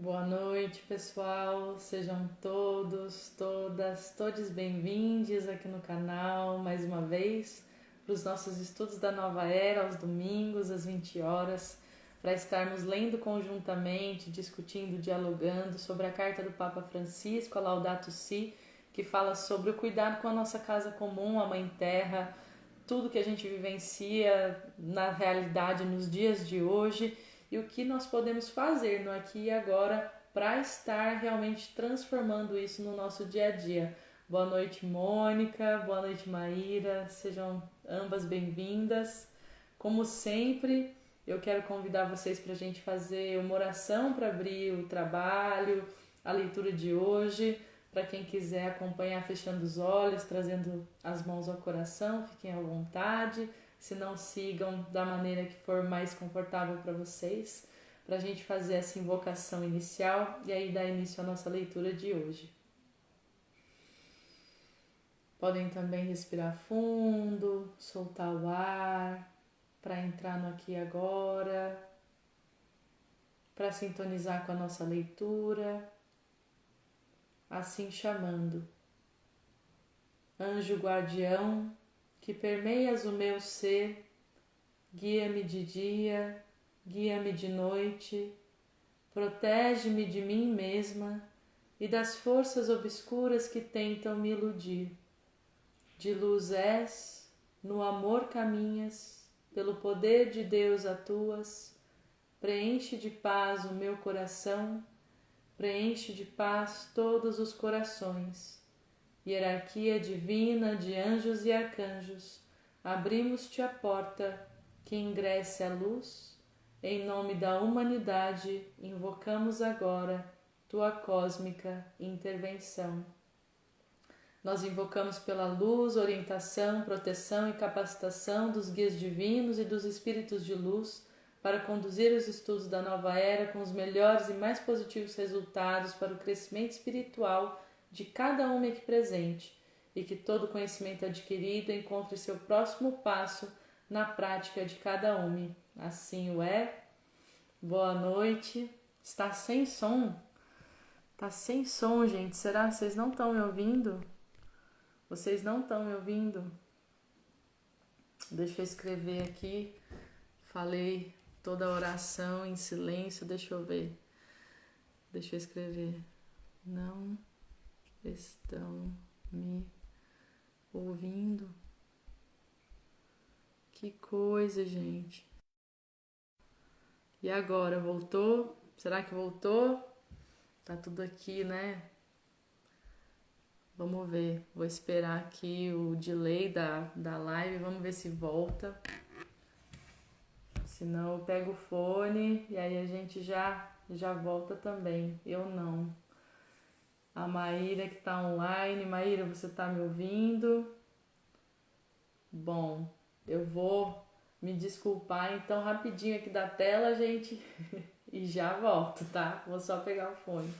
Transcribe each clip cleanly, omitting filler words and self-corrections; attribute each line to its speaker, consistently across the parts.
Speaker 1: Boa noite, pessoal. Sejam todos, todas, todos bem-vindos aqui no canal mais uma vez para os nossos estudos da Nova Era aos domingos às 20 horas, para estarmos lendo conjuntamente, discutindo, dialogando sobre a carta do Papa Francisco, a Laudato Si, que fala sobre o cuidado com a nossa casa comum, a Mãe Terra, tudo que a gente vivencia na realidade nos dias de hoje e o que nós podemos fazer no aqui e agora para estar realmente transformando isso no nosso dia a dia. Boa noite, Mônica, boa noite, Maíra, sejam ambas bem-vindas. Como sempre, eu quero convidar vocês para a gente fazer uma oração para abrir o trabalho, a leitura de hoje. Para quem quiser acompanhar fechando os olhos, trazendo as mãos ao coração, fiquem à vontade. Se não, sigam da maneira que for mais confortável para vocês, para a gente fazer essa invocação inicial e aí dar início à nossa leitura de hoje. Podem também respirar fundo, soltar o ar, para entrar no aqui e agora, para sintonizar com a nossa leitura, assim chamando: Anjo guardião, que permeias o meu ser, guia-me de dia, guia-me de noite, protege-me de mim mesma e das forças obscuras que tentam me iludir. De luz és, no amor caminhas, pelo poder de Deus atuas, preenche de paz o meu coração, preenche de paz todos os corações. Hierarquia divina de anjos e arcanjos, abrimos-te a porta, que ingresse a luz. Em nome da humanidade, invocamos agora tua cósmica intervenção. Nós invocamos pela luz, orientação, proteção e capacitação dos guias divinos e dos espíritos de luz para conduzir os estudos da nova era com os melhores e mais positivos resultados para o crescimento espiritual de cada um aqui presente, e que todo conhecimento adquirido encontre seu próximo passo na prática de cada um. Assim o é. Boa noite. Está sem som? Tá sem som, gente. Será que vocês não estão me ouvindo? Vocês não estão me ouvindo? Deixa eu escrever aqui. Falei toda a oração em silêncio. Deixa eu ver. Deixa eu escrever. Não estão me ouvindo? Que coisa, gente. E agora, voltou? Será que voltou? Tá tudo aqui, né? Vamos ver. Vou esperar aqui o delay da live. Vamos ver se volta. Senão eu pego o fone e aí a gente já volta também. Eu não. A Maíra que tá online. Maíra, você tá me ouvindo? Bom, eu vou me desculpar então rapidinho aqui da tela, gente, e já volto, tá? Vou só pegar o fone.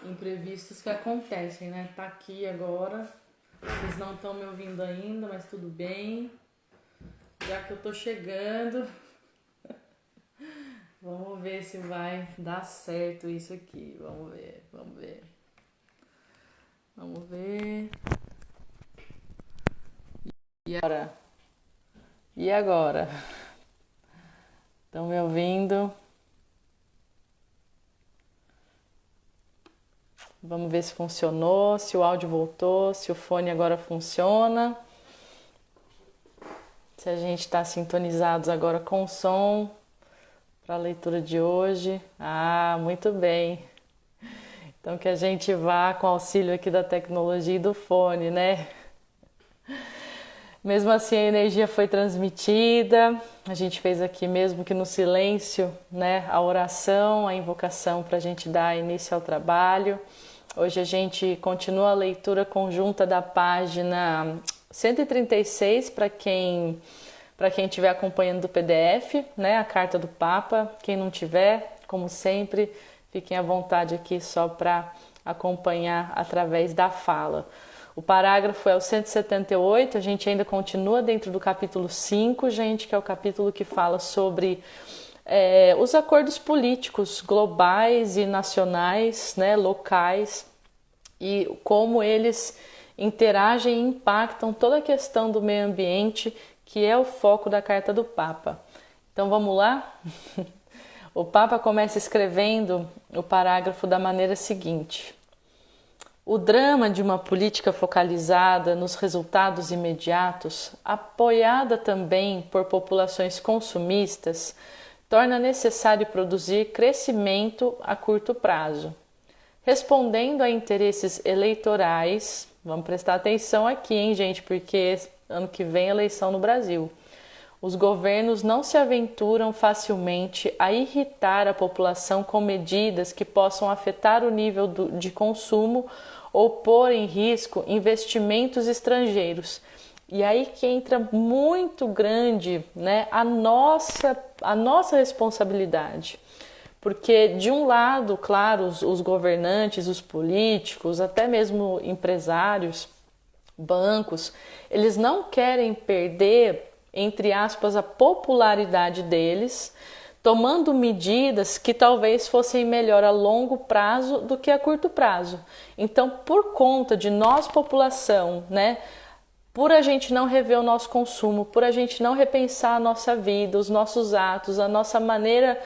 Speaker 1: Imprevistos que acontecem, né? Tá aqui agora. Vocês não estão me ouvindo ainda, mas tudo bem. Já que eu tô chegando, vamos ver se vai dar certo isso aqui. Vamos ver, vamos ver. Vamos ver. E agora? E agora? Estão me ouvindo? Vamos ver se funcionou, se o áudio voltou, se o fone agora funciona. Se a gente está sintonizados agora com o som para a leitura de hoje. Ah, muito bem. Então que a gente vá com auxílio aqui da tecnologia e do fone, né? Mesmo assim a energia foi transmitida, a gente fez aqui mesmo que no silêncio, né? A oração, a invocação para a gente dar início ao trabalho. Hoje a gente continua a leitura conjunta da página 136 para quem estiver acompanhando do PDF, né? A carta do Papa. Quem não tiver, como sempre, fiquem à vontade aqui só para acompanhar através da fala. O parágrafo é o 178, a gente ainda continua dentro do capítulo 5, gente, que é o capítulo que fala sobre os acordos políticos globais e nacionais, né, locais, e como eles interagem e impactam toda a questão do meio ambiente, que é o foco da Carta do Papa. Então vamos lá? O Papa começa escrevendo o parágrafo da maneira seguinte: o drama de uma política focalizada nos resultados imediatos, apoiada também por populações consumistas, torna necessário produzir crescimento a curto prazo. Respondendo a interesses eleitorais, vamos prestar atenção aqui, hein, gente, porque ano que vem é eleição no Brasil. Os governos não se aventuram facilmente a irritar a população com medidas que possam afetar o nível de consumo ou pôr em risco investimentos estrangeiros. E aí que entra muito grande, né, a nossa responsabilidade. Porque, de um lado, claro, os governantes, os políticos, até mesmo empresários, bancos, eles não querem perder, entre aspas, a popularidade deles, tomando medidas que talvez fossem melhor a longo prazo do que a curto prazo. Então, por conta de nós, população, né, por a gente não rever o nosso consumo, por a gente não repensar a nossa vida, os nossos atos, a nossa maneira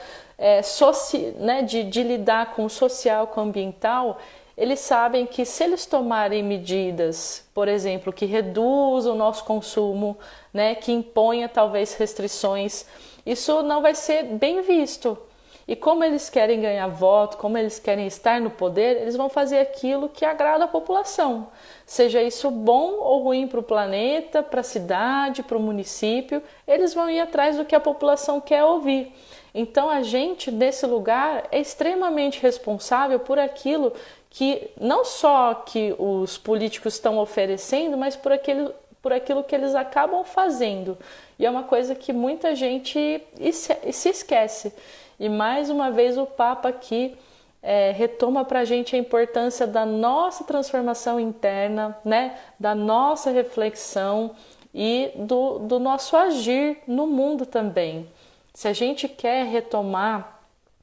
Speaker 1: de lidar com o social, com o ambiental, eles sabem que se eles tomarem medidas, por exemplo, que reduzam o nosso consumo, né, que imponha talvez restrições, isso não vai ser bem visto. E como eles querem ganhar voto, como eles querem estar no poder, eles vão fazer aquilo que agrada a população. Seja isso bom ou ruim para o planeta, para a cidade, para o município, eles vão ir atrás do que a população quer ouvir. Então a gente, nesse lugar, é extremamente responsável por aquilo que não só que os políticos estão oferecendo, mas por aquilo que eles acabam fazendo. E é uma coisa que muita gente se esquece. E mais uma vez o Papa aqui retoma para a gente a importância da nossa transformação interna, né? Da nossa reflexão e do nosso agir no mundo também. Se a gente quer retomar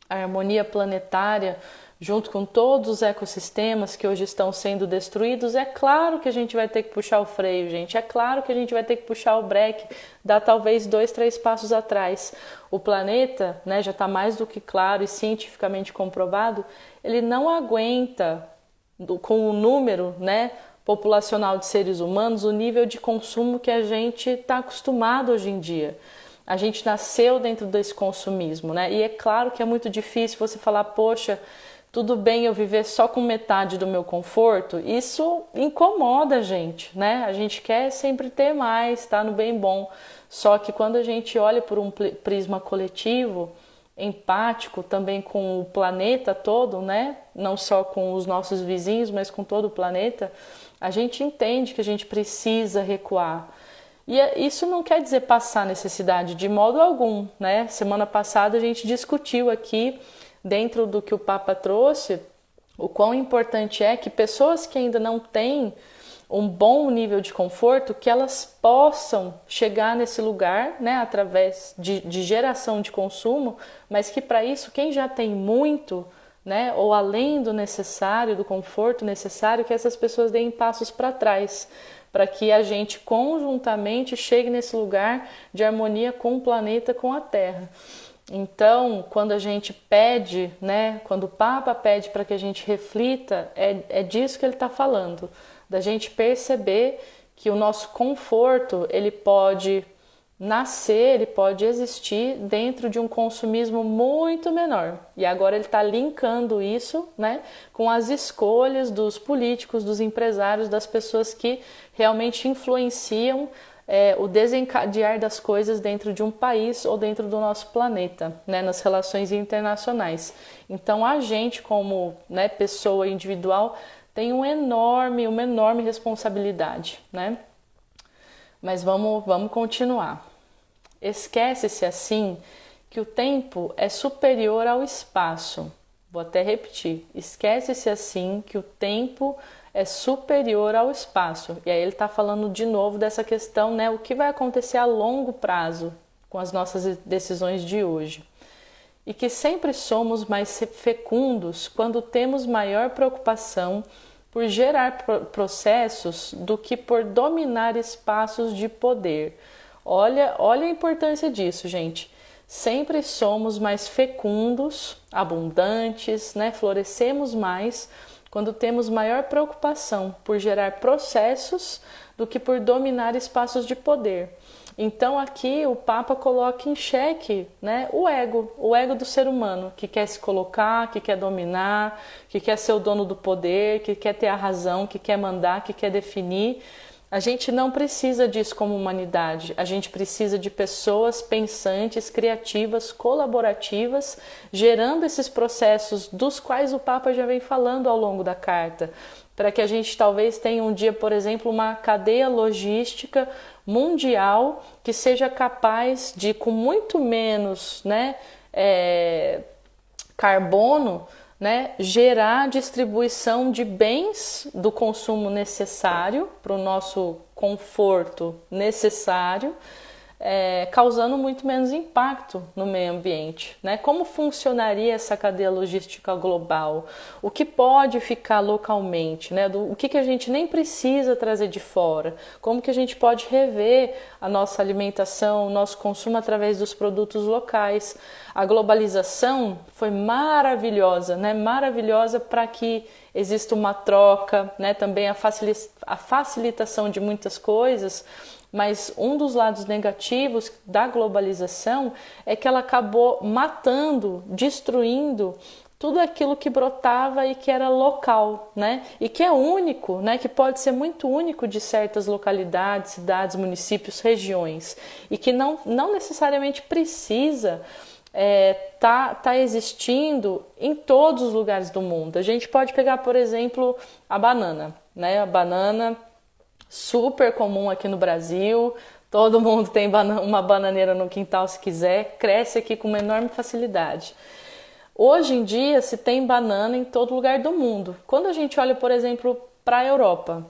Speaker 1: a harmonia planetária junto com todos os ecossistemas que hoje estão sendo destruídos, é claro que a gente vai ter que puxar o freio, gente. É claro que a gente vai ter que puxar o breque, dar talvez 2, 3 passos atrás. O planeta, né, já está mais do que claro e cientificamente comprovado, ele não aguenta, com o número, né, populacional de seres humanos, o nível de consumo que a gente está acostumado hoje em dia. A gente nasceu dentro desse consumismo, né? E é claro que é muito difícil você falar, poxa, tudo bem eu viver só com metade do meu conforto. Isso incomoda a gente, né? A gente quer sempre ter mais, tá no bem bom. Só que quando a gente olha por um prisma coletivo, empático também com o planeta todo, né? Não só com os nossos vizinhos, mas com todo o planeta, a gente entende que a gente precisa recuar. E isso não quer dizer passar necessidade de modo algum, né? Semana passada a gente discutiu aqui, dentro do que o Papa trouxe, o quão importante é que pessoas que ainda não têm um bom nível de conforto, que elas possam chegar nesse lugar, né, através de geração de consumo, mas que para isso quem já tem muito, né, ou além do necessário, do conforto necessário, que essas pessoas deem passos para trás, para que a gente conjuntamente chegue nesse lugar de harmonia com o planeta, com a Terra. Então, quando a gente pede, né, quando o Papa pede para que a gente reflita, é disso que ele está falando, da gente perceber que o nosso conforto, ele pode nascer, ele pode existir dentro de um consumismo muito menor. E agora ele está linkando isso, né, com as escolhas dos políticos, dos empresários, das pessoas que realmente influenciam o desencadear das coisas dentro de um país ou dentro do nosso planeta, né, nas relações internacionais. Então a gente, como, né, pessoa individual, tem uma enorme responsabilidade, né? Mas vamos continuar. Esquece-se assim que o tempo é superior ao espaço. Vou até repetir. Esquece-se assim que o tempo é superior ao espaço. E aí ele está falando de novo dessa questão, né? O que vai acontecer a longo prazo com as nossas decisões de hoje. E que sempre somos mais fecundos quando temos maior preocupação por gerar processos do que por dominar espaços de poder. Olha a importância disso, gente. Sempre somos mais fecundos, abundantes, né? Florescemos mais quando temos maior preocupação por gerar processos do que por dominar espaços de poder. Então aqui o Papa coloca em xeque, né, o ego do ser humano, que quer se colocar, que quer dominar, que quer ser o dono do poder, que quer ter a razão, que quer mandar, que quer definir. A gente não precisa disso como humanidade, a gente precisa de pessoas pensantes, criativas, colaborativas, gerando esses processos dos quais o Papa já vem falando ao longo da carta, para que a gente talvez tenha um dia, por exemplo, uma cadeia logística mundial que seja capaz de, com muito menos, né, carbono, né, gerar distribuição de bens do consumo necessário para o nosso conforto necessário, causando muito menos impacto no meio ambiente, né? Como funcionaria essa cadeia logística global? O que pode ficar localmente, né? O que a gente nem precisa trazer de fora? Como que a gente pode rever a nossa alimentação, o nosso consumo através dos produtos locais? A globalização foi maravilhosa, né? Maravilhosa para que exista uma troca, né? Também a facilitação de muitas coisas. Mas um dos lados negativos da globalização é que ela acabou matando, destruindo tudo aquilo que brotava e que era local, né? E que é único, né? Que pode ser muito único de certas localidades, cidades, municípios, regiões, e que não necessariamente precisa tá existindo em todos os lugares do mundo. A gente pode pegar, por exemplo, a banana, né? A banana super comum aqui no Brasil, todo mundo tem uma bananeira no quintal se quiser, cresce aqui com uma enorme facilidade. Hoje em dia se tem banana em todo lugar do mundo. Quando a gente olha, por exemplo, para a Europa,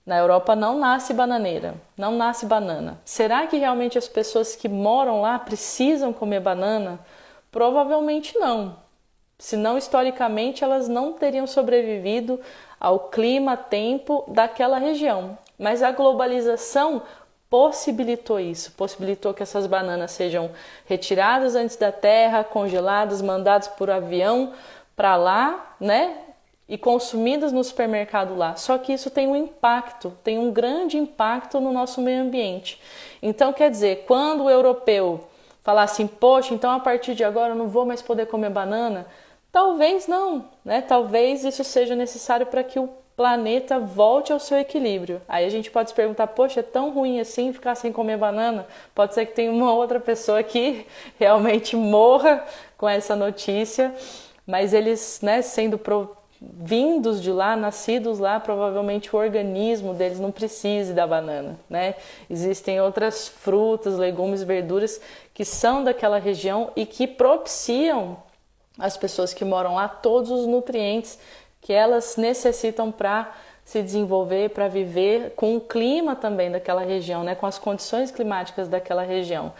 Speaker 1: na Europa não nasce bananeira, não nasce banana. Será que realmente as pessoas que moram lá precisam comer banana? Provavelmente não. Senão, historicamente, elas não teriam sobrevivido ao clima, tempo daquela região. Mas a globalização possibilitou isso, possibilitou que essas bananas sejam retiradas antes da terra, congeladas, mandadas por avião para lá, né? E consumidas no supermercado lá. Só que isso tem um impacto, tem um grande impacto no nosso meio ambiente. Então, quer dizer, quando o europeu falar assim, poxa, então a partir de agora eu não vou mais poder comer banana, talvez não, né? Talvez isso seja necessário para que o planeta volte ao seu equilíbrio. Aí a gente pode se perguntar, poxa, é tão ruim assim ficar sem comer banana? Pode ser que tenha uma outra pessoa que realmente morra com essa notícia, mas eles, né, sendo vindos de lá, nascidos lá, provavelmente o organismo deles não precise da banana, né? Existem outras frutas, legumes, verduras que são daquela região e que propiciam às pessoas que moram lá todos os nutrientes que elas necessitam para se desenvolver, para viver com o clima também daquela região, né? Com as condições climáticas daquela região.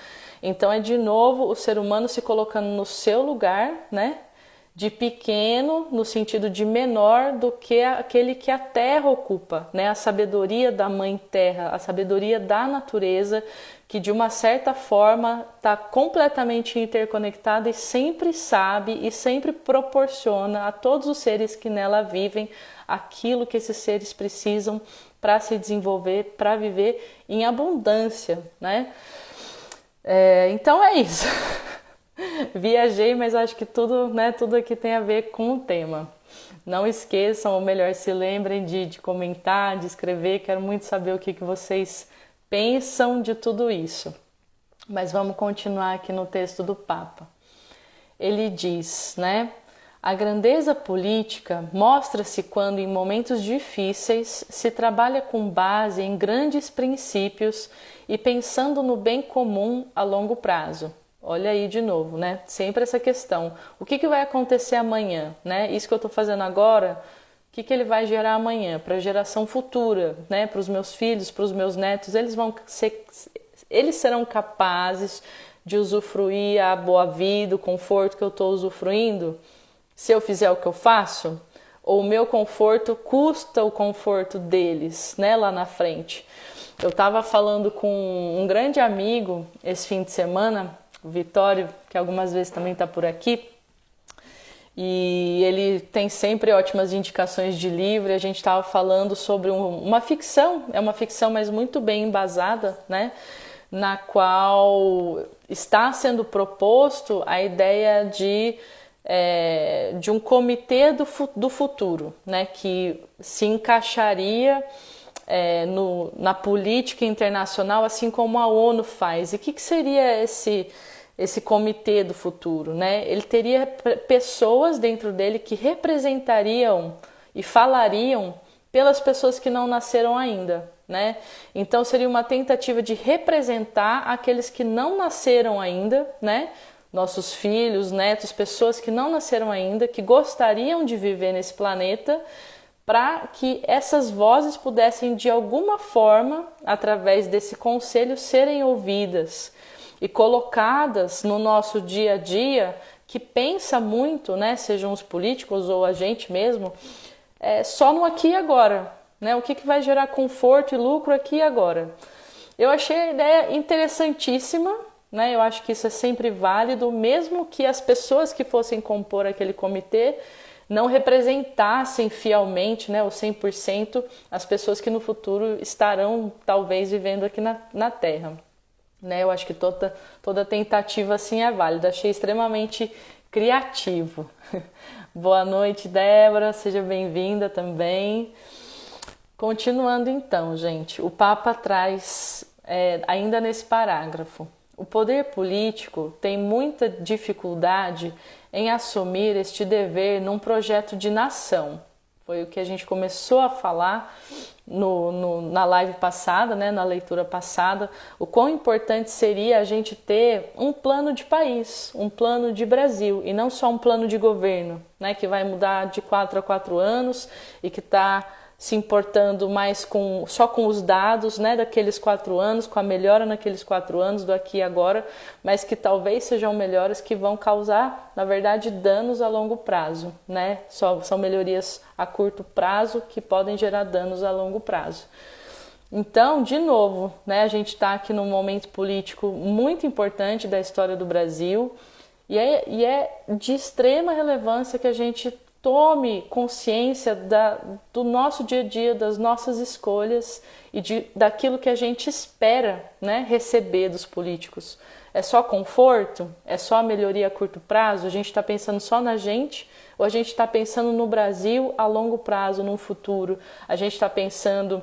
Speaker 1: Então é de novo o ser humano se colocando no seu lugar, né? De pequeno, no sentido de menor do que aquele que a terra ocupa, né? A sabedoria da mãe terra, a sabedoria da natureza, que de uma certa forma está completamente interconectada e sempre sabe e sempre proporciona a todos os seres que nela vivem aquilo que esses seres precisam para se desenvolver, para viver em abundância, né? Então é isso. Viajei, mas acho que tudo, né, tudo aqui tem a ver com o tema. Não esqueçam, ou melhor, se lembrem de comentar, de escrever. Quero muito saber o que vocês pensam de tudo isso. Mas vamos continuar aqui no texto do Papa. Ele diz, né? A grandeza política mostra-se quando, em momentos difíceis, se trabalha com base em grandes princípios e pensando no bem comum a longo prazo. Olha aí de novo, né? Sempre essa questão. O que vai acontecer amanhã, né? Isso que eu estou fazendo agora, o que ele vai gerar amanhã para a geração futura, né? Para os meus filhos, para os meus netos, eles serão capazes de usufruir a boa vida, o conforto que eu estou usufruindo, se eu fizer o que eu faço? Ou o meu conforto custa o conforto deles, né? Lá na frente. Eu estava falando com um grande amigo esse fim de semana, o Vitório, que algumas vezes também está por aqui, e ele tem sempre ótimas indicações de livro, e a gente estava falando sobre uma ficção, é uma ficção, mas muito bem embasada, né? Na qual está sendo proposto a ideia de um comitê do futuro, né? Que se encaixaria na política internacional, assim como a ONU faz. E o que seria esse comitê do futuro, né? Ele teria pessoas dentro dele que representariam e falariam pelas pessoas que não nasceram ainda, né? Então seria uma tentativa de representar aqueles que não nasceram ainda, né? Nossos filhos, netos, pessoas que não nasceram ainda, que gostariam de viver nesse planeta, para que essas vozes pudessem de alguma forma, através desse conselho, serem ouvidas e colocadas no nosso dia a dia, que pensa muito, né, sejam os políticos ou a gente mesmo, só no aqui e agora, né, o que vai gerar conforto e lucro aqui e agora. Eu achei a ideia interessantíssima, né, eu acho que isso é sempre válido, mesmo que as pessoas que fossem compor aquele comitê não representassem fielmente, né, ou 100% as pessoas que no futuro estarão talvez vivendo aqui na Terra. Né, eu acho que toda tentativa assim é válida. Achei extremamente criativo. Boa noite, Débora, seja bem-vinda também. Continuando então, gente, o Papa traz, ainda nesse parágrafo, o poder político tem muita dificuldade em assumir este dever num projeto de nação. Foi o que a gente começou a falar na live passada, né, na leitura passada, o quão importante seria a gente ter um plano de país, um plano de Brasil, e não só um plano de governo, né, que vai mudar de 4 a 4 anos e que está se importando mais só com os dados, né, daqueles 4 anos, com a melhora naqueles 4 anos do aqui e agora, mas que talvez sejam melhoras que vão causar, na verdade, danos a longo prazo, né? São melhorias a curto prazo que podem gerar danos a longo prazo. Então, de novo, né, a gente está aqui num momento político muito importante da história do Brasil e é de extrema relevância que a gente tome consciência do nosso dia a dia, das nossas escolhas e daquilo que a gente espera, né, receber dos políticos. É só conforto? É só melhoria a curto prazo? A gente está pensando só na gente? Ou a gente está pensando no Brasil a longo prazo, no futuro? A gente está pensando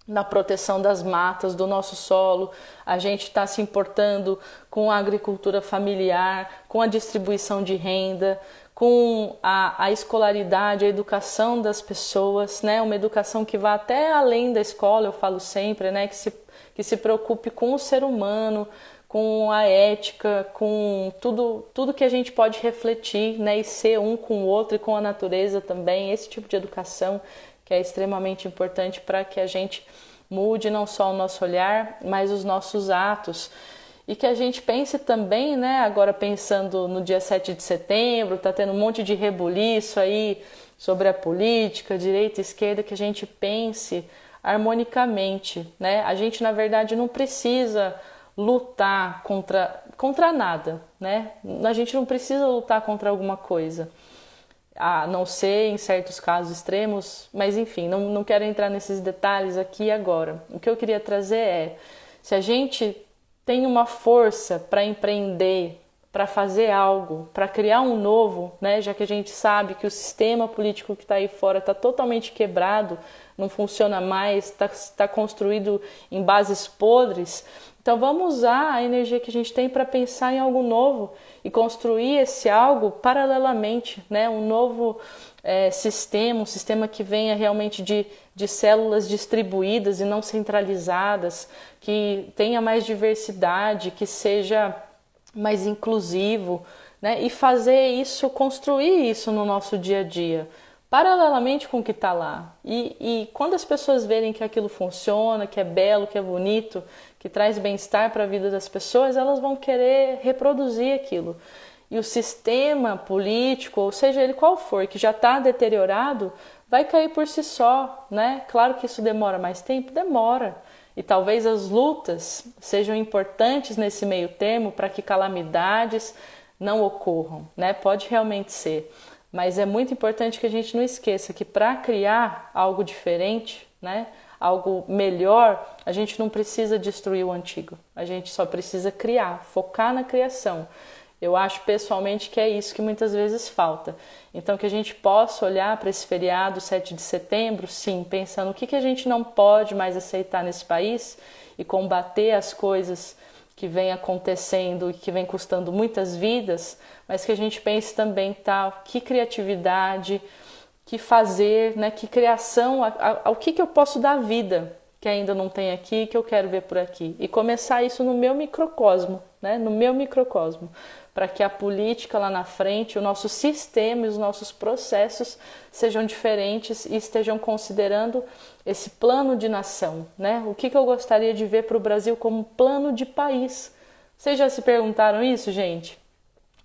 Speaker 1: na proteção das matas, do nosso solo, a gente está se importando com a agricultura familiar, com a distribuição de renda, com a escolaridade, a educação das pessoas, né? Uma educação que vá até além da escola, eu falo sempre, né? Que se preocupe com o ser humano, com a ética, com tudo que a gente pode refletir, né? E ser um com o outro e com a natureza também, esse tipo de educação que é extremamente importante para que a gente mude não só o nosso olhar, mas os nossos atos. E que a gente pense também, né, agora pensando no dia 7 de setembro, está tendo um monte de rebuliço aí sobre a política, direita e esquerda, que a gente pense harmonicamente, né? A gente, na verdade, não precisa lutar contra nada, né? A gente não precisa lutar contra alguma coisa, a não ser em certos casos extremos, mas enfim, não quero entrar nesses detalhes aqui e agora. O que eu queria trazer se a gente tem uma força para empreender, para fazer algo, para criar um novo, né? Já que a gente sabe que o sistema político que está aí fora está totalmente quebrado, não funciona mais, está construído em bases podres. Então vamos usar a energia que a gente tem para pensar em algo novo e construir esse algo paralelamente, né? Um novo sistema, um sistema que venha realmente de células distribuídas e não centralizadas, que tenha mais diversidade, que seja mais inclusivo, né? E fazer isso, construir isso no nosso dia a dia, paralelamente com o que está lá. E quando as pessoas verem que aquilo funciona, que é belo, que é bonito, que traz bem-estar para a vida das pessoas, elas vão querer reproduzir aquilo. E o sistema político, ou seja ele qual for, que já está deteriorado, vai cair por si só, né? Claro que isso demora mais tempo, demora. E talvez as lutas sejam importantes nesse meio termo para que calamidades não ocorram, né? Pode realmente ser. Mas é muito importante que a gente não esqueça que para criar algo diferente, né? Algo melhor, a gente não precisa destruir o antigo. A gente só precisa criar, focar na criação. Eu acho pessoalmente que é isso que muitas vezes falta. Então que a gente possa olhar para esse feriado 7 de setembro, sim, pensando o que a gente não pode mais aceitar nesse país e combater as coisas que vem acontecendo e que vem custando muitas vidas, mas que a gente pense também, tá, que criatividade, que fazer, né, que criação, ao que eu posso dar vida que ainda não tem aqui, que eu quero ver por aqui. E começar isso no meu microcosmo, né, no meu microcosmo, para que a política lá na frente, o nosso sistema e os nossos processos sejam diferentes e estejam considerando esse plano de nação, né? O que eu gostaria de ver para o Brasil como plano de país? Vocês já se perguntaram isso, gente?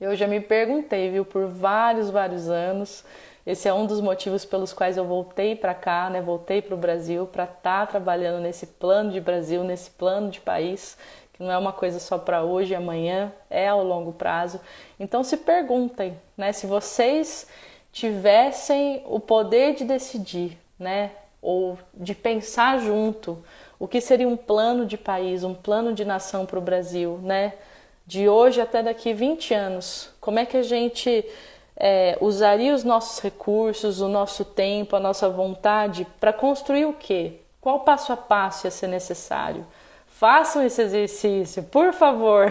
Speaker 1: Eu já me perguntei, viu, por vários anos. Esse é um dos motivos pelos quais eu voltei para cá, né? Voltei para o Brasil para estar trabalhando nesse plano de Brasil, nesse plano de país, que não é uma coisa só para hoje e amanhã, é ao longo prazo. Então se perguntem, né? Se vocês tivessem o poder de decidir, né? Ou de pensar junto, o que seria um plano de país, um plano de nação para o Brasil, né? De hoje até daqui 20 anos, como é que a gente usaria os nossos recursos, o nosso tempo, a nossa vontade para construir o quê? Qual passo a passo ia ser necessário? Façam esse exercício, por favor,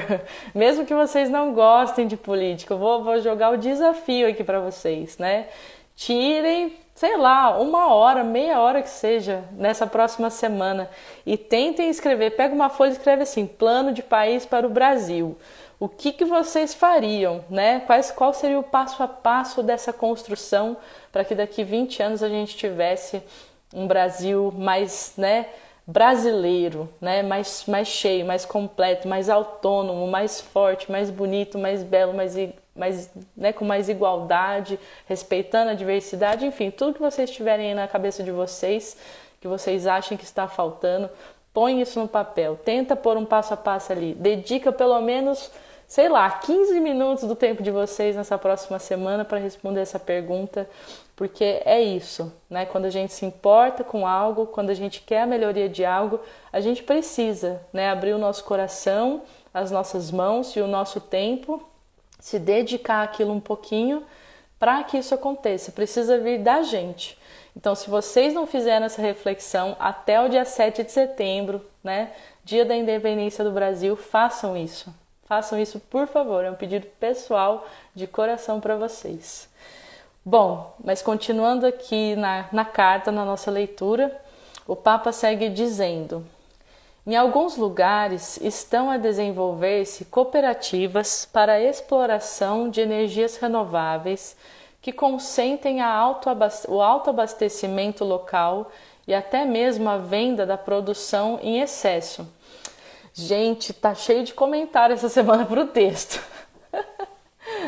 Speaker 1: mesmo que vocês não gostem de política, eu vou jogar o desafio aqui para vocês, né? Tirem, sei lá, 1 hora, meia hora que seja, nessa próxima semana e tentem escrever, pega uma folha e escreve assim, plano de país para o Brasil. O que vocês fariam, né? Qual seria o passo a passo dessa construção para que daqui 20 anos a gente tivesse um Brasil mais, né, brasileiro, né, mais cheio, mais completo, mais autônomo, mais forte, mais bonito, mais belo, né, com mais igualdade, respeitando a diversidade, enfim, tudo que vocês tiverem aí na cabeça de vocês, que vocês achem que está faltando, põe isso no papel, tenta pôr um passo a passo ali, dedica pelo menos, sei lá, 15 minutos do tempo de vocês nessa próxima semana para responder essa pergunta, porque é isso, né? Quando a gente se importa com algo, quando a gente quer a melhoria de algo, a gente precisa, né, abrir o nosso coração, as nossas mãos e o nosso tempo, se dedicar àquilo um pouquinho para que isso aconteça. Precisa vir da gente. Então, se vocês não fizeram essa reflexão até o dia 7 de setembro, né, dia da independência do Brasil, façam isso. Façam isso, por favor. É um pedido pessoal de coração para vocês. Bom, mas continuando aqui na carta, na nossa leitura, o Papa segue dizendo: em alguns lugares estão a desenvolver-se cooperativas para a exploração de energias renováveis que consentem o autoabastecimento local e até mesmo a venda da produção em excesso. Gente, tá cheio de comentário essa semana para o texto.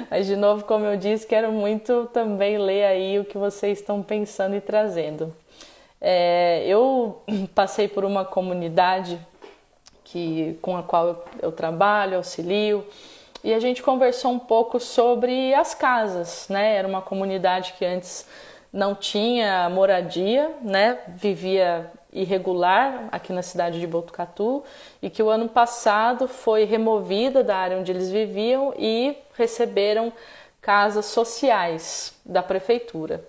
Speaker 1: Mas, de novo, como eu disse, quero muito também ler aí o que vocês estão pensando e trazendo. Eu passei por uma comunidade com a qual eu trabalho, auxilio, e a gente conversou um pouco sobre as casas, né? Era uma comunidade que antes não tinha moradia, né? Vivia irregular aqui na cidade de Botucatu e que o ano passado foi removida da área onde eles viviam e receberam casas sociais da prefeitura.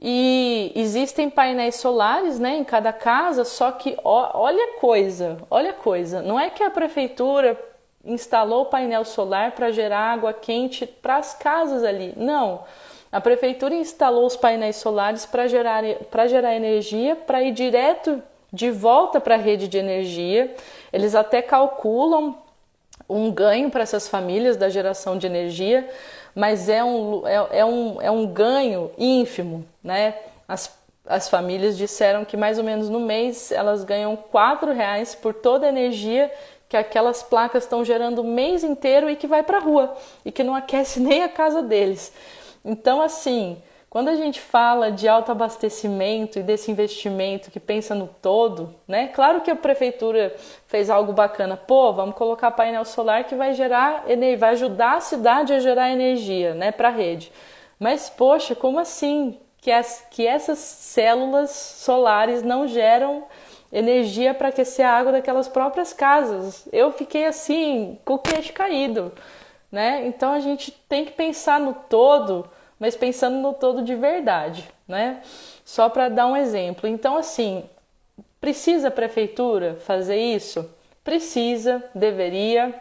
Speaker 1: E existem painéis solares, né, em cada casa, só que olha a coisa, não é que a prefeitura instalou painel solar para gerar água quente para as casas ali, não. A prefeitura instalou os painéis solares para gerar energia, para ir direto de volta para a rede de energia. Eles até calculam um ganho para essas famílias da geração de energia, mas é um ganho ínfimo, né? As famílias disseram que mais ou menos no mês elas ganham R$ 4 por toda a energia que aquelas placas estão gerando o mês inteiro e que vai para a rua e que não aquece nem a casa deles. Então, assim, quando a gente fala de autoabastecimento e desse investimento que pensa no todo, né? Claro que a prefeitura fez algo bacana. Pô, vamos colocar painel solar que vai vai ajudar a cidade a gerar energia, né, para a rede. Mas, poxa, como assim que essas células solares não geram energia para aquecer a água daquelas próprias casas? Eu fiquei assim, com o queixo caído, né? Então a gente tem que pensar no todo, mas pensando no todo de verdade, né? Só para dar um exemplo. Então, assim, precisa a prefeitura fazer isso? Precisa, deveria,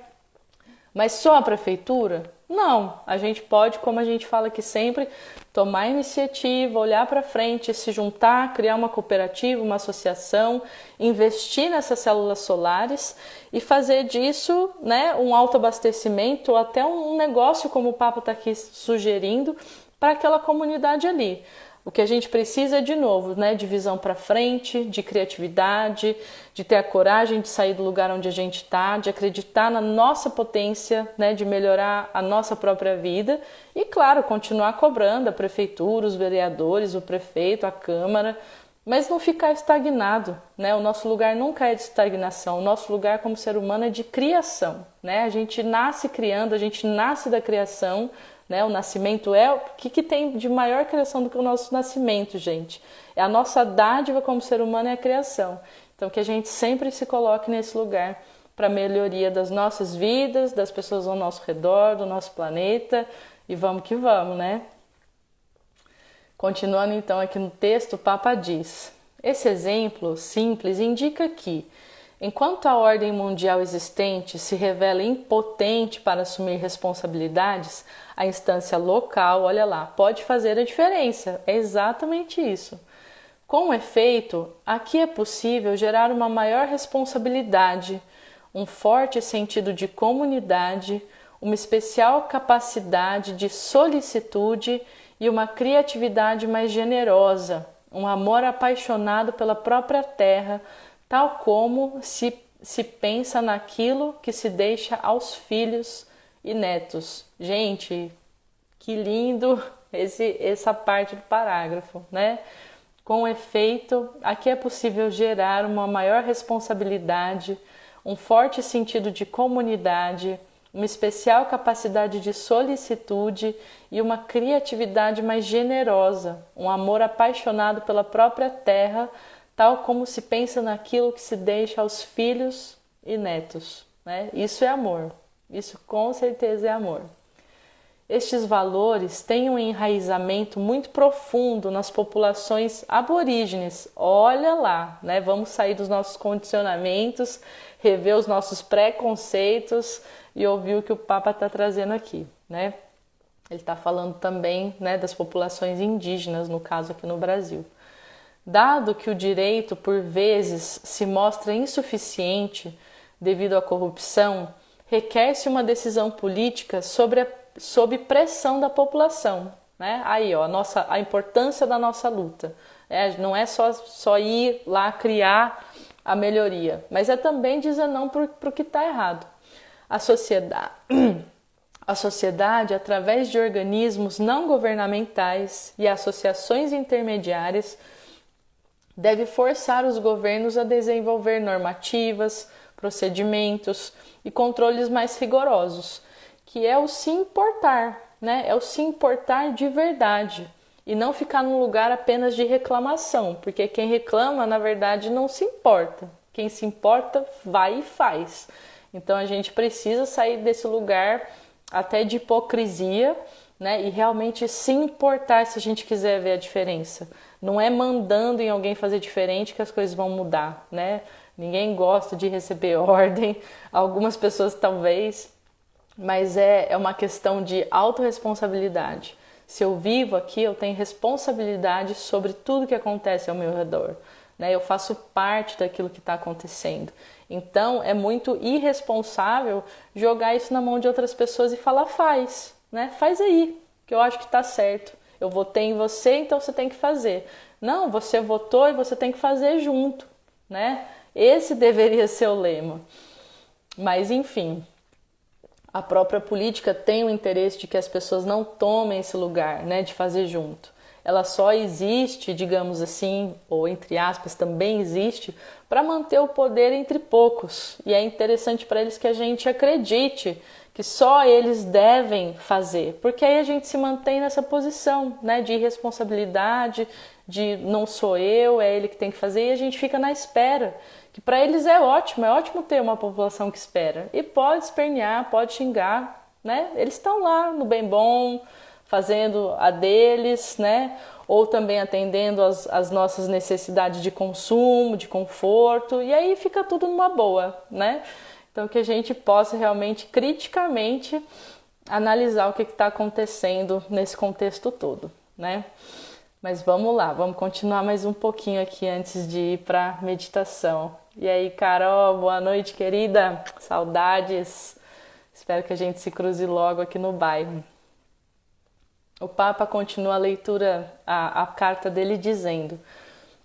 Speaker 1: mas só a prefeitura? Não, a gente pode, como a gente fala aqui sempre, tomar iniciativa, olhar para frente, se juntar, criar uma cooperativa, uma associação, investir nessas células solares e fazer disso, né, um autoabastecimento ou até um negócio, como o Papa está aqui sugerindo, para aquela comunidade ali. O que a gente precisa é, de novo, né, de visão para frente, de criatividade, de ter a coragem de sair do lugar onde a gente está, de acreditar na nossa potência, né, de melhorar a nossa própria vida e, claro, continuar cobrando a prefeitura, os vereadores, o prefeito, a Câmara, mas não ficar estagnado, né? O nosso lugar nunca é de estagnação, o nosso lugar como ser humano é de criação, né? A gente nasce criando, a gente nasce da criação, né? O nascimento o que tem de maior criação do que o nosso nascimento, gente? É a nossa dádiva como ser humano, é a criação. Então que a gente sempre se coloque nesse lugar para a melhoria das nossas vidas, das pessoas ao nosso redor, do nosso planeta, e vamos que vamos, né? Continuando então aqui no texto, o Papa diz: esse exemplo simples indica que, enquanto a ordem mundial existente se revela impotente para assumir responsabilidades, a instância local, olha lá, pode fazer a diferença. É exatamente isso. Com efeito, aqui é possível gerar uma maior responsabilidade, um forte sentido de comunidade, uma especial capacidade de solicitude e uma criatividade mais generosa, um amor apaixonado pela própria terra, tal como se pensa naquilo que se deixa aos filhos e netos. Gente, que lindo essa parte do parágrafo, né? Com efeito, aqui é possível gerar uma maior responsabilidade, um forte sentido de comunidade, uma especial capacidade de solicitude e uma criatividade mais generosa, um amor apaixonado pela própria terra, tal como se pensa naquilo que se deixa aos filhos e netos, né? Isso é amor, isso com certeza é amor. Estes valores têm um enraizamento muito profundo nas populações aborígenes. Olha lá, né? Vamos sair dos nossos condicionamentos, rever os nossos preconceitos e ouvir o que o Papa está trazendo aqui, né? Ele está falando também, né, das populações indígenas, no caso aqui no Brasil. Dado que o direito, por vezes, se mostra insuficiente devido à corrupção, requer-se uma decisão política sob pressão da população, né? Aí, ó, a importância da nossa luta. Não é só ir lá criar a melhoria, mas é também dizer não para o que está errado. A sociedade, através de organismos não governamentais e associações intermediárias, deve forçar os governos a desenvolver normativas, procedimentos e controles mais rigorosos, que é o se importar, né? É o se importar de verdade e não ficar num lugar apenas de reclamação, porque quem reclama, na verdade, não se importa. Quem se importa vai e faz. Então a gente precisa sair desse lugar até de hipocrisia, né? E realmente se importar se a gente quiser ver a diferença. Não é mandando em alguém fazer diferente que as coisas vão mudar, né? Ninguém gosta de receber ordem, algumas pessoas talvez, mas é uma questão de autorresponsabilidade. Se eu vivo aqui, eu tenho responsabilidade sobre tudo que acontece ao meu redor, né? Eu faço parte daquilo que está acontecendo. Então, é muito irresponsável jogar isso na mão de outras pessoas e falar, faz, né? Faz aí, que eu acho que está certo. Eu votei em você, então você tem que fazer. Não, você votou e você tem que fazer junto, né? Esse deveria ser o lema. Mas, enfim, a própria política tem o interesse de que as pessoas não tomem esse lugar, né, de fazer junto. Ela só existe, digamos assim, ou entre aspas, também existe, para manter o poder entre poucos. E é interessante para eles que a gente acredite que só eles devem fazer, porque aí a gente se mantém nessa posição, né, de irresponsabilidade, de não sou eu, é ele que tem que fazer, e a gente fica na espera, que para eles é ótimo ter uma população que espera, e pode espernear, pode xingar, né, eles estão lá no bem bom, fazendo a deles, né, ou também atendendo as nossas necessidades de consumo, de conforto, e aí fica tudo numa boa, né. Então, que a gente possa realmente, criticamente, analisar o que está acontecendo nesse contexto todo, né? Mas vamos lá, vamos continuar mais um pouquinho aqui antes de ir para a meditação. E aí, Carol, boa noite, querida. Saudades. Espero que a gente se cruze logo aqui no bairro. O Papa continua a leitura, a carta dele dizendo: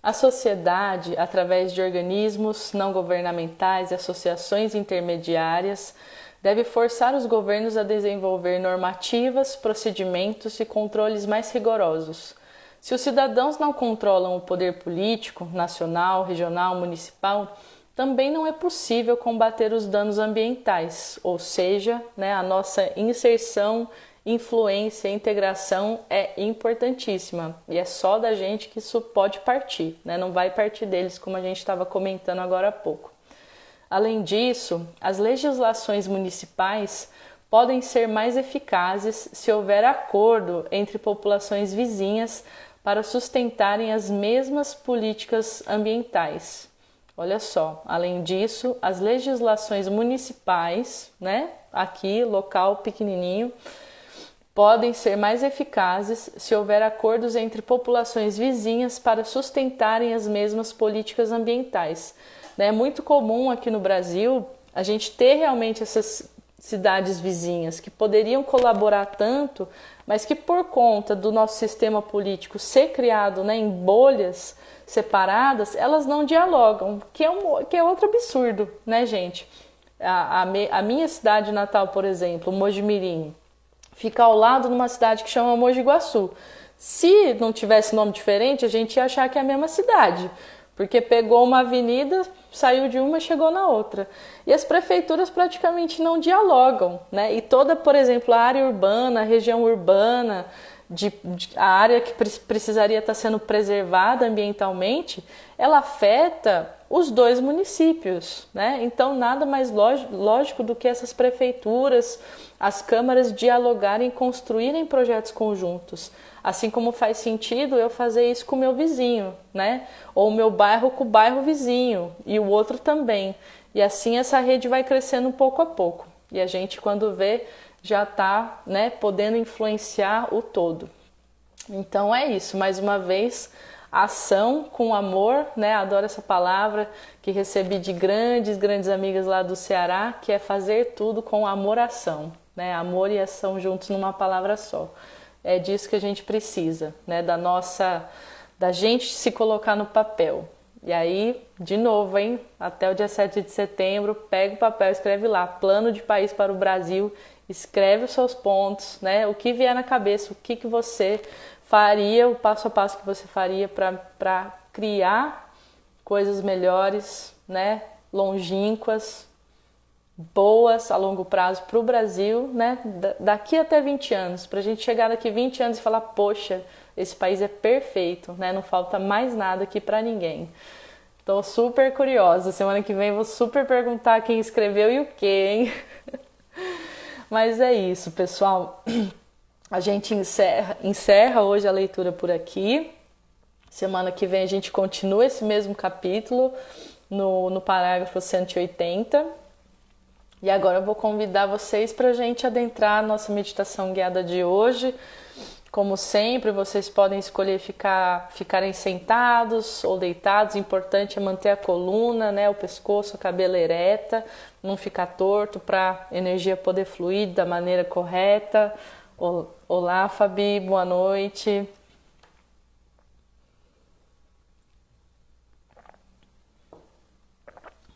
Speaker 1: a sociedade, através de organismos não governamentais e associações intermediárias, deve forçar os governos a desenvolver normativas, procedimentos e controles mais rigorosos. Se os cidadãos não controlam o poder político, nacional, regional, municipal, também não é possível combater os danos ambientais, ou seja, né, a nossa inserção, influência e integração é importantíssima e é só da gente que isso pode partir, né? Não vai partir deles, como a gente estava comentando agora há pouco. Além disso, as legislações municipais podem ser mais eficazes se houver acordo entre populações vizinhas para sustentarem as mesmas políticas ambientais. Olha só, além disso, as legislações municipais, né, aqui, local pequenininho, podem ser mais eficazes se houver acordos entre populações vizinhas para sustentarem as mesmas políticas ambientais. É muito comum aqui no Brasil a gente ter realmente essas cidades vizinhas que poderiam colaborar tanto, mas que por conta do nosso sistema político ser criado, né, em bolhas separadas, elas não dialogam, que é outro absurdo, né, gente? A minha cidade natal, por exemplo, Mojimirim, fica ao lado de uma cidade que chama Mogi Guaçu. Se não tivesse nome diferente, a gente ia achar que é a mesma cidade, porque pegou uma avenida, saiu de uma e chegou na outra. E as prefeituras praticamente não dialogam, né? E toda, por exemplo, a área urbana, a região urbana, a área que precisaria estar sendo preservada ambientalmente, ela afeta os dois municípios, né? Então, nada mais lógico do que essas prefeituras, as câmaras dialogarem e construírem projetos conjuntos. Assim como faz sentido eu fazer isso com o meu vizinho, né? Ou o meu bairro com o bairro vizinho e o outro também. E assim essa rede vai crescendo pouco a pouco. E a gente, quando vê, já está, né, podendo influenciar o todo. Então é isso, mais uma vez, ação com amor, né? Adoro essa palavra que recebi de grandes amigas lá do Ceará, que é fazer tudo com amor-ação, né? Amor e ação juntos numa palavra só. É disso que a gente precisa, né? Da gente se colocar no papel. E aí, de novo, hein? Até o dia 7 de setembro, pega o papel, escreve lá, plano de país para o Brasil, escreve os seus pontos, né? O que vier na cabeça, o que você faria, o passo a passo que você faria para criar coisas melhores, né? Longínquas, boas a longo prazo para o Brasil, né? Daqui até 20 anos, para a gente chegar daqui 20 anos e falar, poxa, esse país é perfeito, né? Não falta mais nada aqui para ninguém. Tô super curiosa, semana que vem vou super perguntar quem escreveu e o que, hein? Mas é isso, pessoal. A gente encerra hoje a leitura por aqui. Semana que vem a gente continua esse mesmo capítulo no parágrafo 180. E agora eu vou convidar vocês para a gente adentrar a nossa meditação guiada de hoje, Como sempre, vocês podem escolher ficarem sentados ou deitados. O importante é manter a coluna, né, o pescoço, a cabeça ereta, não ficar torto para a energia poder fluir da maneira correta. Olá, Fabi, boa noite.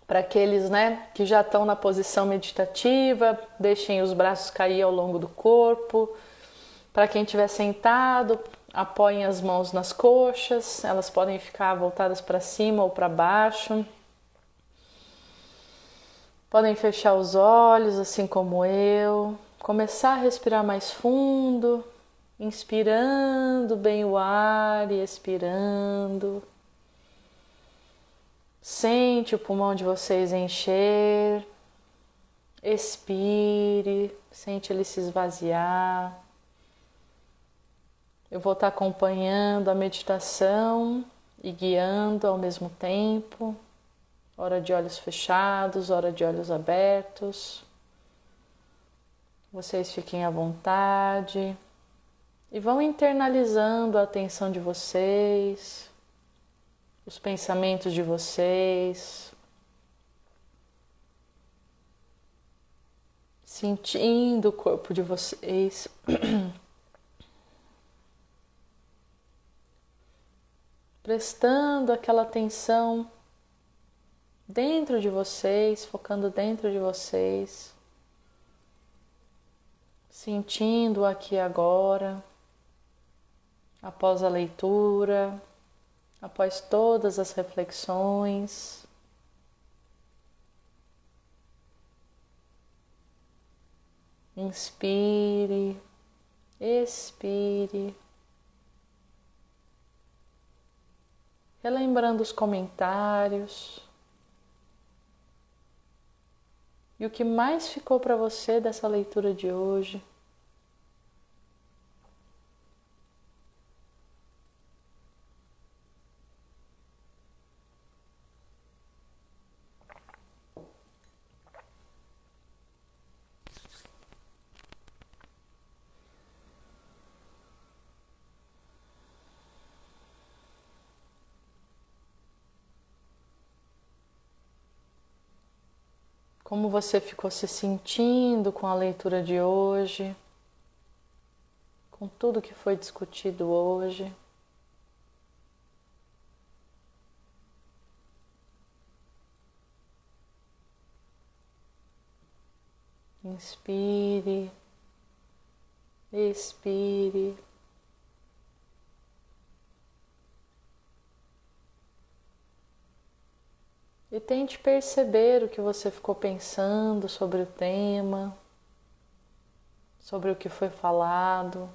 Speaker 1: Para aqueles, né, que já estão na posição meditativa, deixem os braços cair ao longo do corpo. Para quem estiver sentado, apoiem as mãos nas coxas, elas podem ficar voltadas para cima ou para baixo. Podem fechar os olhos, assim como eu. Começar a respirar mais fundo, inspirando bem o ar e expirando. Sente o pulmão de vocês encher. Expire, sente ele se esvaziar. Eu vou estar acompanhando a meditação e guiando ao mesmo tempo. Hora de olhos fechados, hora de olhos abertos. Vocês fiquem à vontade e vão internalizando a atenção de vocês, os pensamentos de vocês, sentindo o corpo de vocês. Prestando aquela atenção dentro de vocês, focando dentro de vocês, sentindo aqui agora, após a leitura, após todas as reflexões. Inspire, expire. Relembrando os comentários. E o que mais ficou para você dessa leitura de hoje? Como você ficou se sentindo com a leitura de hoje, com tudo que foi discutido hoje? Inspire, expire. E tente perceber o que você ficou pensando sobre o tema, sobre o que foi falado.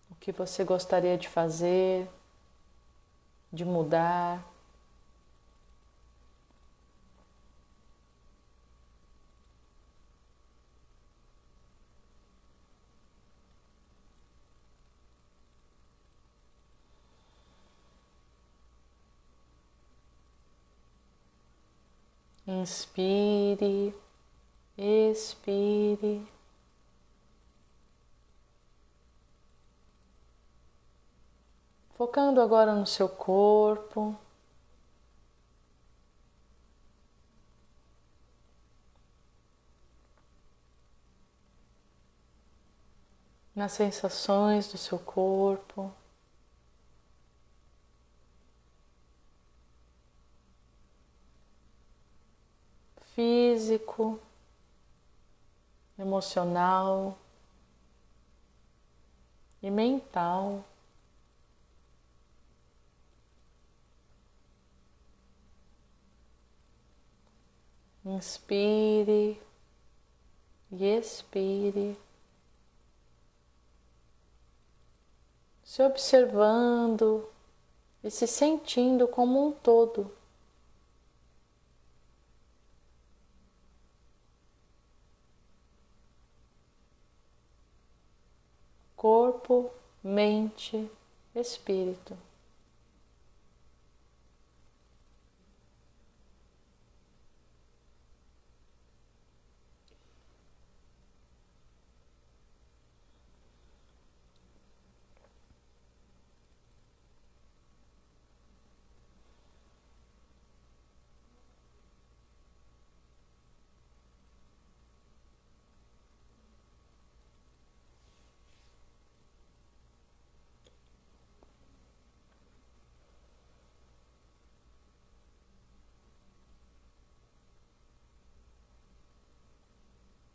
Speaker 1: O que você gostaria de fazer, de mudar. Inspire, expire. Focando agora no seu corpo. Nas sensações do seu corpo. Físico, emocional e mental. Inspire e expire, se observando e se sentindo como um todo. Corpo, mente, espírito.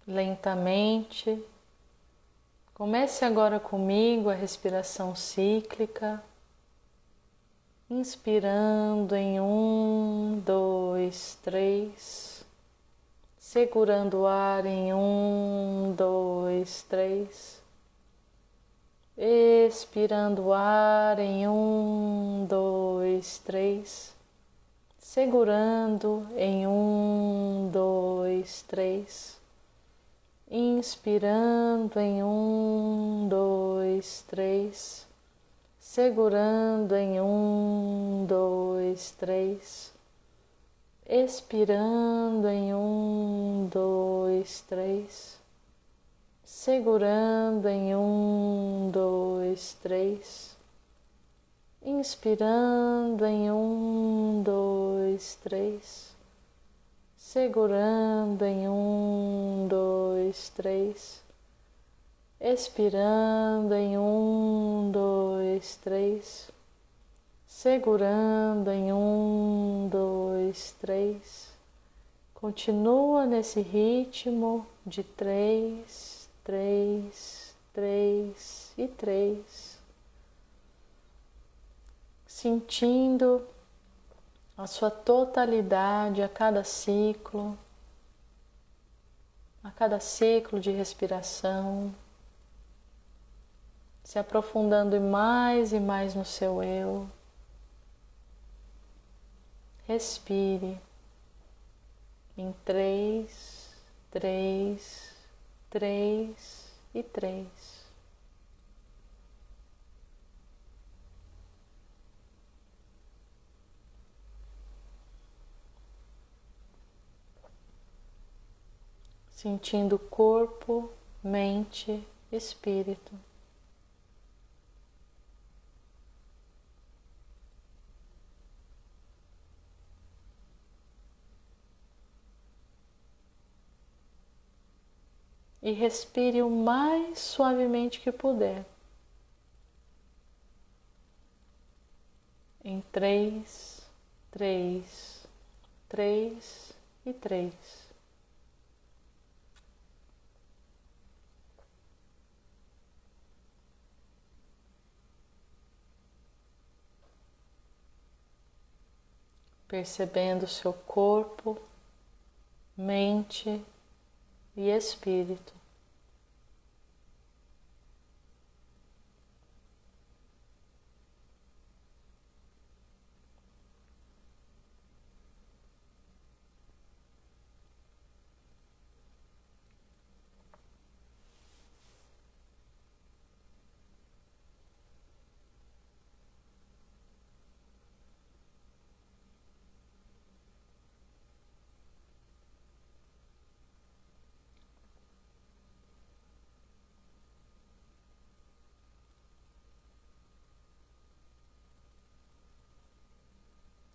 Speaker 1: lentamente. Comece agora comigo a respiração cíclica, inspirando em 1, 2, 3, segurando o ar em 1, 2, 3, expirando o ar em 1, 2, 3, segurando em 1, 2, 3. Inspirando em 1, 2, 3, segurando em 1, 2, 3, expirando em 1, 2, 3, segurando em 1, 2, 3, inspirando em 1, 2, 3. Segurando em 1, 2, 3, expirando em 1, 2, 3, segurando em 1, 2, 3. Continua nesse ritmo de 3, 3, 3 e 3, sentindo a sua totalidade a cada ciclo de respiração, se aprofundando e mais no seu eu. Respire em 3, 3, 3 e 3. Sentindo corpo, mente, espírito. E respire o mais suavemente que puder. Em 3, 3, 3 e 3. Percebendo seu corpo, mente e espírito.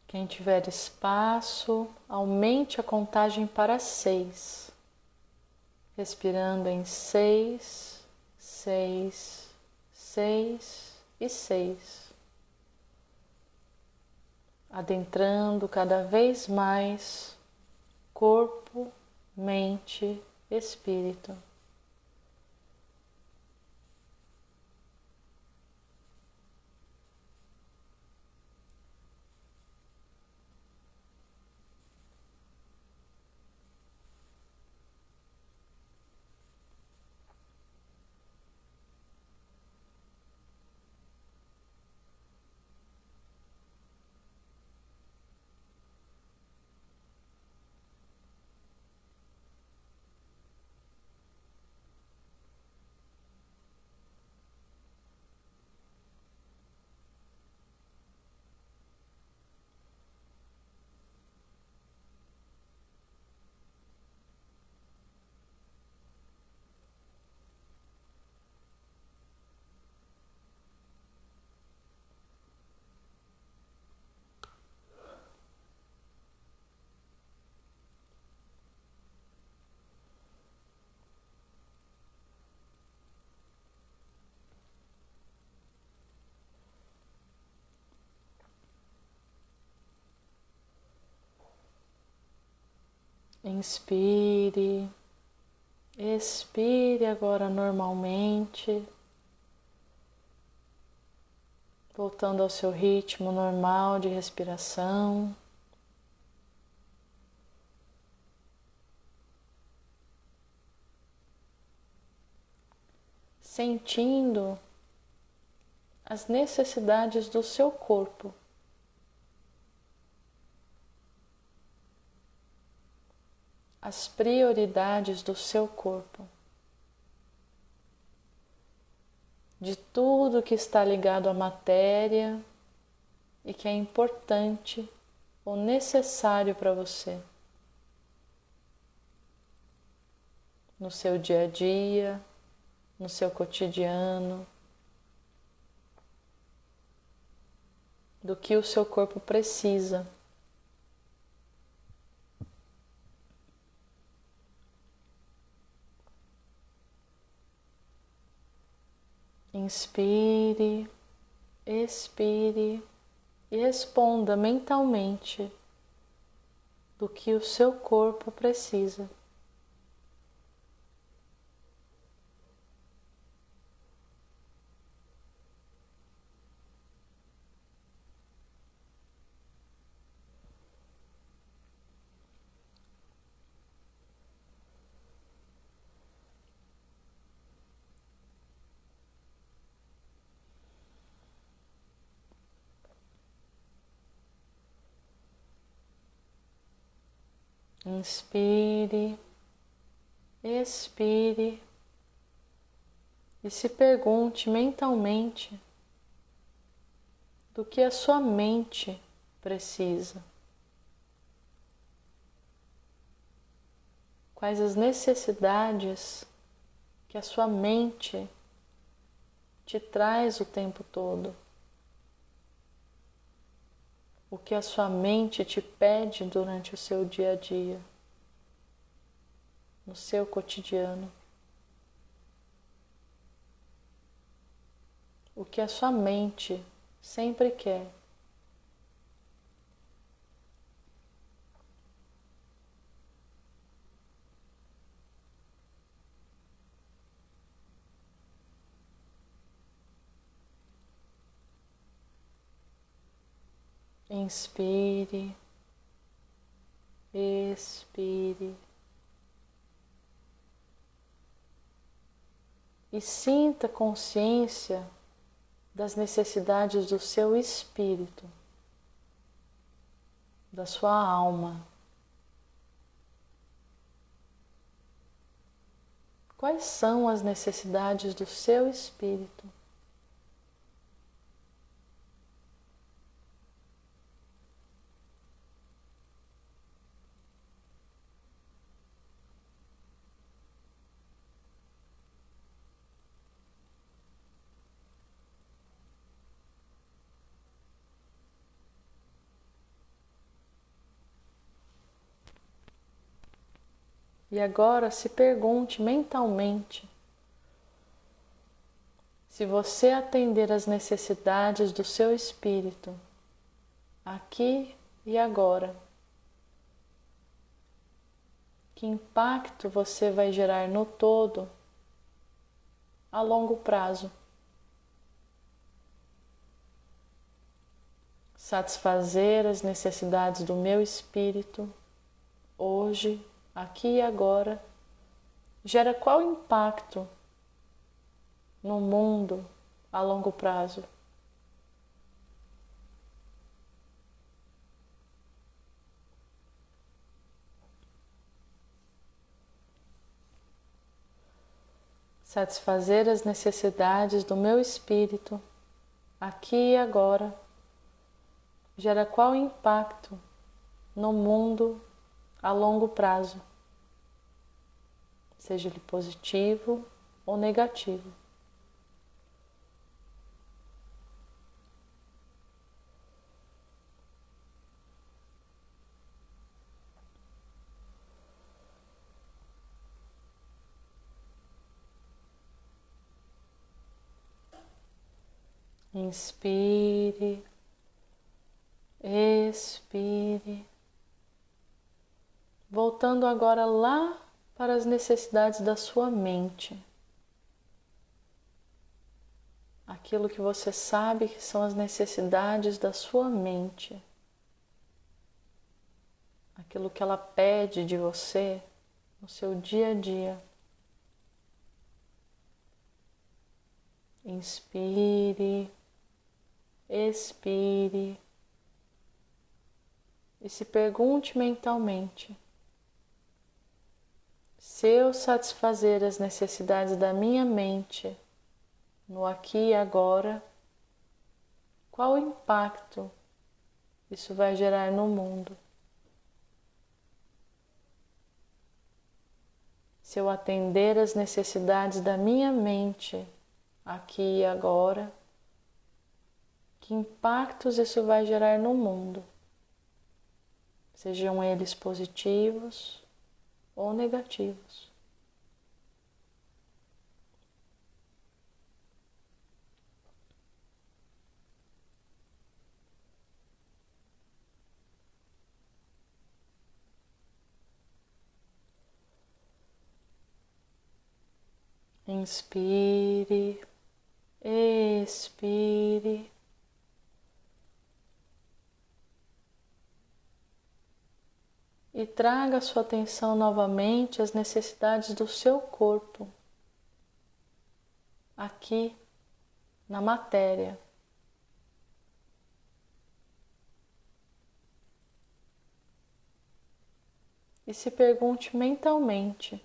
Speaker 1: Quem tiver espaço, aumente a contagem para 6. Respirando em 6, 6, 6 e 6. Adentrando cada vez mais corpo, mente, espírito. Inspire, Expire agora normalmente, voltando ao seu ritmo normal de respiração. Sentindo as necessidades do seu corpo. As prioridades do seu corpo. De tudo que está ligado à matéria e que é importante ou necessário para você. No seu dia a dia, no seu cotidiano, do que o seu corpo precisa. Inspire, expire e responda mentalmente do que o seu corpo precisa. Inspire, expire e se pergunte mentalmente do que a sua mente precisa. Quais as necessidades que a sua mente te traz o tempo todo. O que a sua mente te pede durante o seu dia a dia, no seu cotidiano. O que a sua mente sempre quer. Inspire, expire e sinta consciência das necessidades do seu espírito, da sua alma. Quais são as necessidades do seu espírito? E agora se pergunte mentalmente se você atender às necessidades do seu espírito, aqui e agora, que impacto você vai gerar no todo a longo prazo. Satisfazer as necessidades do meu espírito, hoje, aqui e agora, gera qual impacto no mundo a longo prazo? Satisfazer as necessidades do meu espírito, aqui e agora, gera qual impacto no mundo a longo prazo, seja ele positivo ou negativo. Inspire, expire, voltando agora lá para as necessidades da sua mente. Aquilo que você sabe que são as necessidades da sua mente. Aquilo que ela pede de você no seu dia a dia. Inspire, expire e se pergunte mentalmente: se eu satisfazer as necessidades da minha mente no aqui e agora, qual impacto isso vai gerar no mundo? Se eu atender às necessidades da minha mente aqui e agora, que impactos isso vai gerar no mundo? Sejam eles positivos ou negativos. Inspire, expire. E traga a sua atenção novamente às necessidades do seu corpo, aqui na matéria. E se pergunte mentalmente: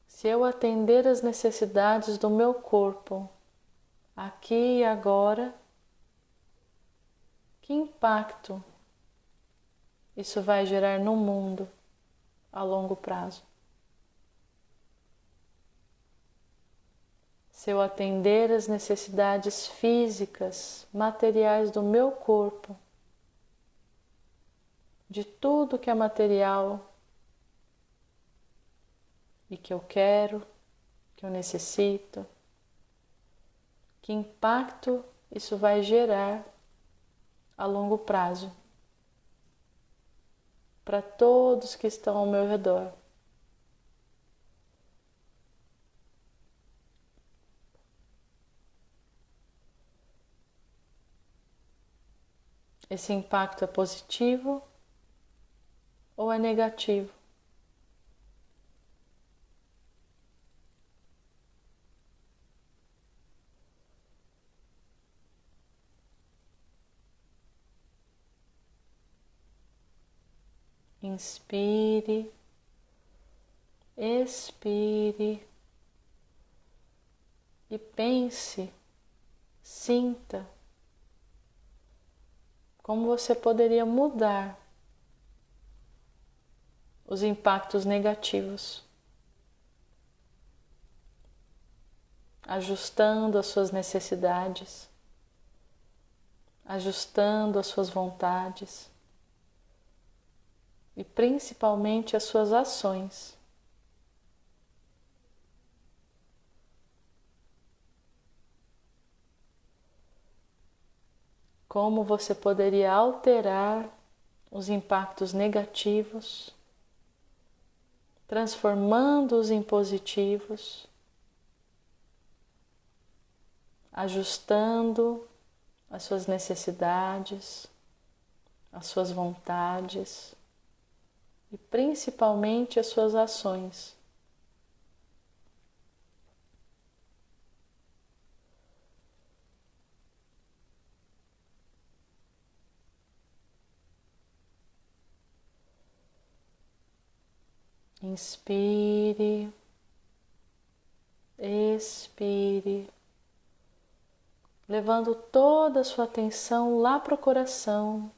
Speaker 1: se eu atender às necessidades do meu corpo, aqui e agora, que impacto isso vai gerar no mundo a longo prazo? Se eu atender às necessidades físicas, materiais do meu corpo, de tudo que é material e que eu quero, que eu necessito, que impacto isso vai gerar a longo prazo para todos que estão ao meu redor? Esse impacto é positivo ou é negativo? Inspire, expire e pense, sinta como você poderia mudar os impactos negativos, ajustando as suas necessidades, ajustando as suas vontades e principalmente as suas ações. Como você poderia alterar os impactos negativos, transformando-os em positivos, ajustando as suas necessidades, as suas vontades e principalmente as suas ações. Inspire, expire, levando toda a sua atenção lá para o coração,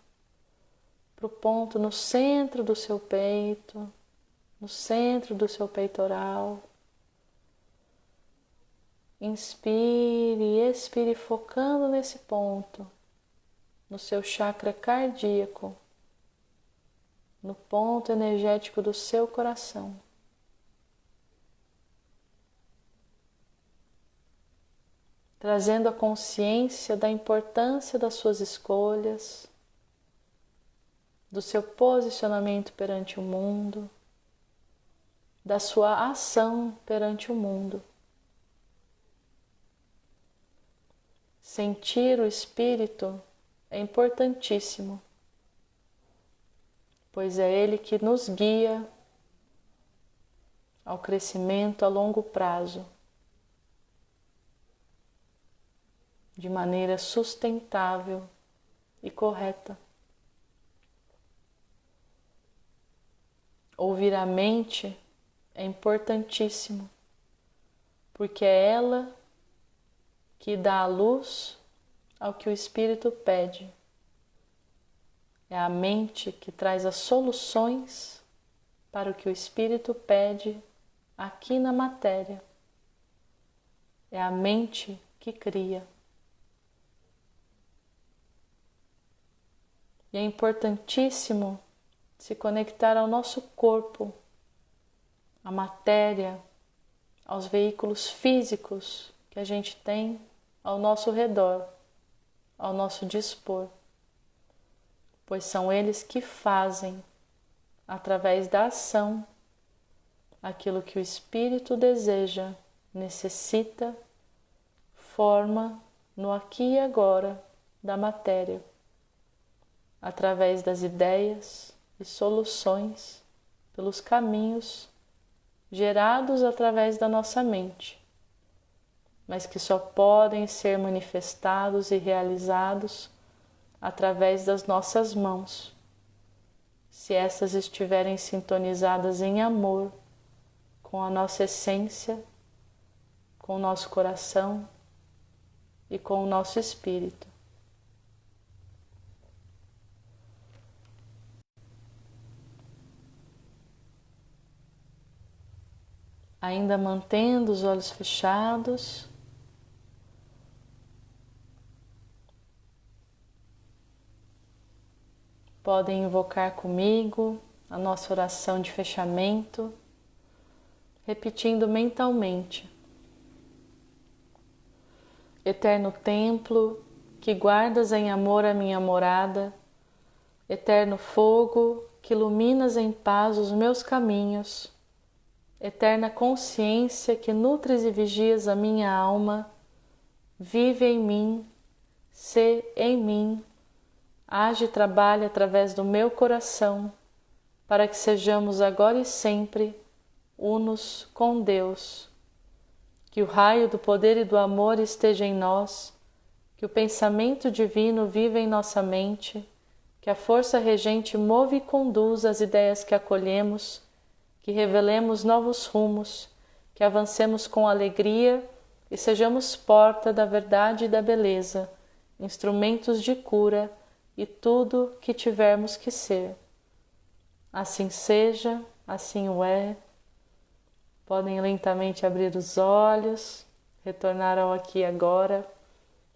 Speaker 1: para o ponto no centro do seu peito, no centro do seu peitoral. Inspire e expire focando nesse ponto, no seu chakra cardíaco, no ponto energético do seu coração. Trazendo a consciência da importância das suas escolhas, do seu posicionamento perante o mundo, da sua ação perante o mundo. Sentir o Espírito é importantíssimo, pois é ele que nos guia ao crescimento a longo prazo, de maneira sustentável e correta. Ouvir a mente é importantíssimo, porque é ela que dá a luz ao que o Espírito pede. É a mente que traz as soluções para o que o Espírito pede aqui na matéria. É a mente que cria. E é importantíssimo se conectar ao nosso corpo, à matéria, aos veículos físicos que a gente tem ao nosso redor, ao nosso dispor, pois são eles que fazem, através da ação, aquilo que o Espírito deseja, necessita, forma no aqui e agora da matéria, através das ideias e soluções pelos caminhos gerados através da nossa mente, mas que só podem ser manifestados e realizados através das nossas mãos, se essas estiverem sintonizadas em amor com a nossa essência, com o nosso coração e com o nosso espírito. Ainda mantendo os olhos fechados, podem invocar comigo a nossa oração de fechamento, repetindo mentalmente: Eterno templo, que guardas em amor a minha morada, eterno fogo, que iluminas em paz os meus caminhos, eterna consciência que nutres e vigias a minha alma, vive em mim, sê em mim, age e trabalha através do meu coração, para que sejamos agora e sempre unos com Deus. Que o raio do poder e do amor esteja em nós, que o pensamento divino viva em nossa mente, que a força regente move e conduz as ideias que acolhemos, que revelemos novos rumos, que avancemos com alegria e sejamos porta da verdade e da beleza, instrumentos de cura e tudo que tivermos que ser. Assim seja, assim o é. Podem lentamente abrir os olhos, retornar ao aqui e agora.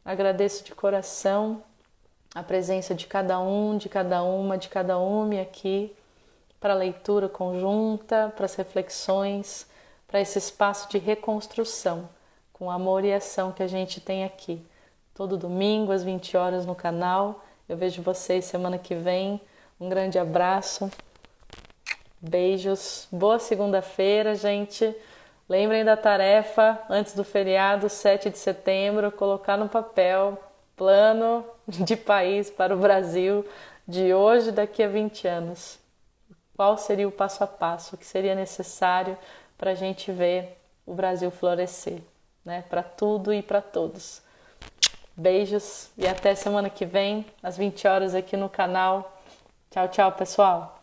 Speaker 1: Agradeço de coração a presença de cada um, de cada uma, de cada uma aqui, para a leitura conjunta, para as reflexões, para esse espaço de reconstrução, com amor e ação que a gente tem aqui. Todo domingo, às 20 horas no canal. Eu vejo vocês semana que vem. Um grande abraço. Beijos. Boa segunda-feira, gente. Lembrem da tarefa, antes do feriado, 7 de setembro, colocar no papel plano de país para o Brasil de hoje, daqui a 20 anos. Qual seria o passo a passo, o que seria necessário para a gente ver o Brasil florescer, né? Para tudo e para todos. Beijos e até semana que vem, às 20 horas aqui no canal. Tchau, tchau, pessoal!